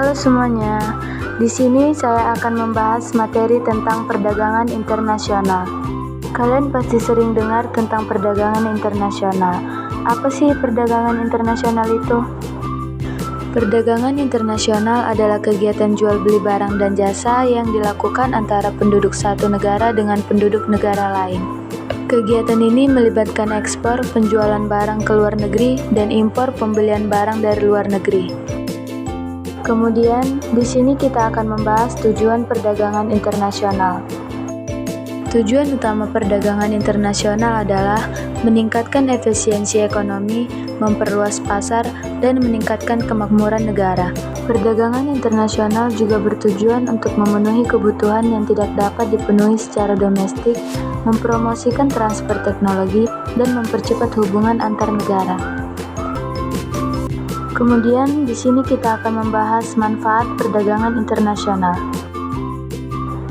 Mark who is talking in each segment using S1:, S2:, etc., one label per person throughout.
S1: Halo semuanya, di sini saya akan membahas materi tentang perdagangan internasional. Kalian pasti sering dengar tentang perdagangan internasional. Apa sih perdagangan internasional itu? Perdagangan internasional adalah kegiatan jual beli barang dan jasa yang dilakukan antara penduduk satu negara dengan penduduk negara lain. Kegiatan ini melibatkan ekspor, penjualan barang ke luar negeri, dan impor pembelian barang dari luar negeri. Kemudian, di sini kita akan membahas tujuan perdagangan internasional. Tujuan utama perdagangan internasional adalah meningkatkan efisiensi ekonomi, memperluas pasar, dan meningkatkan kemakmuran negara. Perdagangan internasional juga bertujuan untuk memenuhi kebutuhan yang tidak dapat dipenuhi secara domestik, mempromosikan transfer teknologi, dan mempercepat hubungan antar negara. Kemudian, di sini kita akan membahas manfaat perdagangan internasional.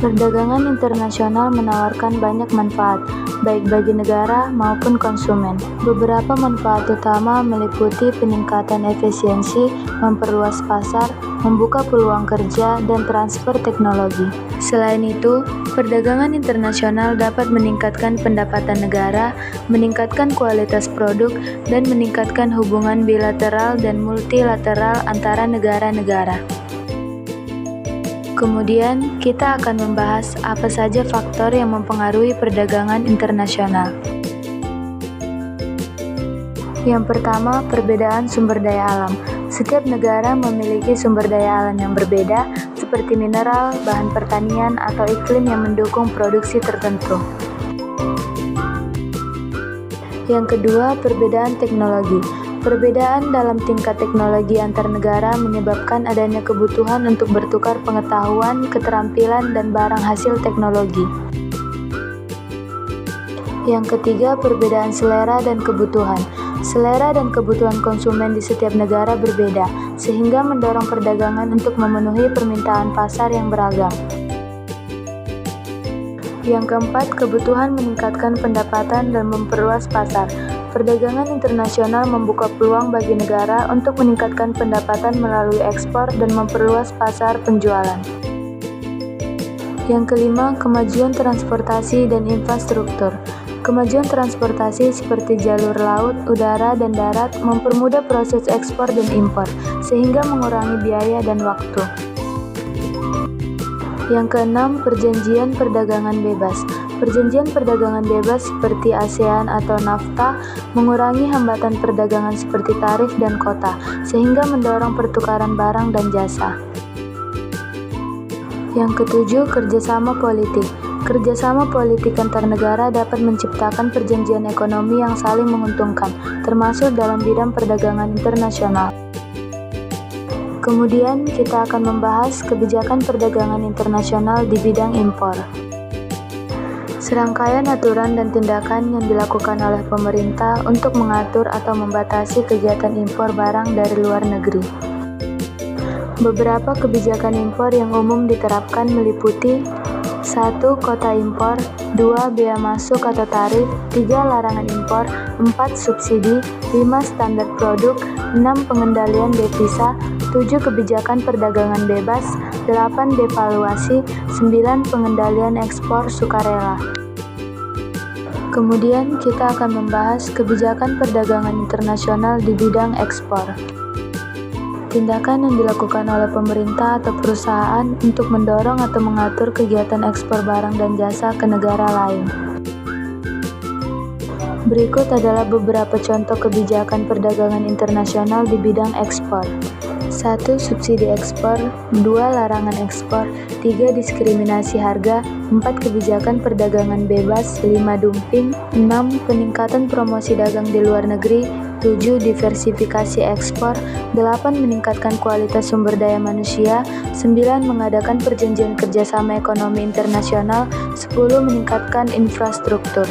S1: Perdagangan internasional menawarkan banyak manfaat, baik bagi negara maupun konsumen. Beberapa manfaat utama meliputi peningkatan efisiensi, memperluas pasar, membuka peluang kerja, dan transfer teknologi. Selain itu, perdagangan internasional dapat meningkatkan pendapatan negara, meningkatkan kualitas produk, dan meningkatkan hubungan bilateral dan multilateral antara negara-negara. Kemudian, kita akan membahas apa saja faktor yang mempengaruhi perdagangan internasional. Yang pertama, perbedaan sumber daya alam. Setiap negara memiliki sumber daya alam yang berbeda, seperti mineral, bahan pertanian, atau iklim yang mendukung produksi tertentu. Yang kedua, perbedaan teknologi. Perbedaan dalam tingkat teknologi antar negara menyebabkan adanya kebutuhan untuk bertukar pengetahuan, keterampilan, dan barang hasil teknologi. Yang ketiga, perbedaan selera dan kebutuhan. Selera dan kebutuhan konsumen di setiap negara berbeda, sehingga mendorong perdagangan untuk memenuhi permintaan pasar yang beragam. Yang keempat, kebutuhan meningkatkan pendapatan dan memperluas pasar. Perdagangan internasional membuka peluang bagi negara untuk meningkatkan pendapatan melalui ekspor dan memperluas pasar penjualan. Yang kelima, kemajuan transportasi dan infrastruktur. Kemajuan transportasi seperti jalur laut, udara, dan darat mempermudah proses ekspor dan impor, sehingga mengurangi biaya dan waktu. Yang keenam, perjanjian perdagangan bebas. Perjanjian perdagangan bebas seperti ASEAN atau NAFTA mengurangi hambatan perdagangan seperti tarif dan kota, sehingga mendorong pertukaran barang dan jasa. Yang ketujuh, kerjasama politik. Kerjasama politik antar negara dapat menciptakan perjanjian ekonomi yang saling menguntungkan, termasuk dalam bidang perdagangan internasional. Kemudian, kita akan membahas kebijakan perdagangan internasional di bidang impor. Serangkaian aturan dan tindakan yang dilakukan oleh pemerintah untuk mengatur atau membatasi kegiatan impor barang dari luar negeri. Beberapa kebijakan impor yang umum diterapkan meliputi 1. Kota impor, 2. Bea masuk atau tarif, 3. Larangan impor, 4. Subsidi, 5. Standar produk, 6. Pengendalian devisa, 7. Kebijakan perdagangan bebas, 8. Devaluasi, 9. Pengendalian ekspor sukarela. Kemudian kita akan membahas kebijakan perdagangan internasional di bidang ekspor. Tindakan yang dilakukan oleh pemerintah atau perusahaan untuk mendorong atau mengatur kegiatan ekspor barang dan jasa ke negara lain. Berikut adalah beberapa contoh kebijakan perdagangan internasional di bidang ekspor. 1. Subsidi ekspor, 2. Larangan ekspor, 3. Diskriminasi harga, 4. Kebijakan perdagangan bebas, 5. Dumping, 6. Peningkatan promosi dagang di luar negeri, 7. Diversifikasi ekspor, 8. Meningkatkan kualitas sumber daya manusia, 9. Mengadakan perjanjian kerjasama ekonomi internasional, 10. Meningkatkan infrastruktur.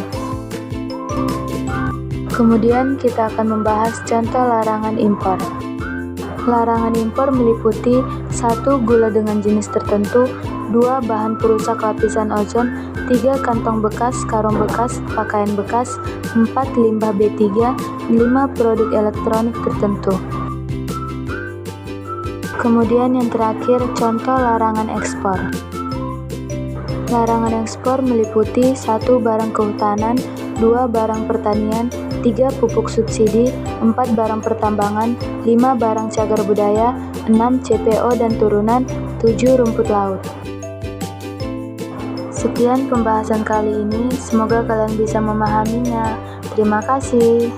S1: Kemudian kita akan membahas contoh larangan impor. Larangan impor meliputi 1. Gula dengan jenis tertentu, 2. Bahan perusak lapisan ozon, 3. Kantong bekas, karung bekas, pakaian bekas, 4. Limbah B3, 5. Produk elektronik tertentu. Kemudian yang terakhir, contoh larangan ekspor. Larangan ekspor meliputi 1. Barang kehutanan, 2. Barang pertanian, 3. Pupuk subsidi, 4. Barang pertambangan, 5. Barang cagar budaya, 6. CPO dan turunan, 7. Rumput laut. Sekian pembahasan kali ini, semoga kalian bisa memahaminya. Terima kasih.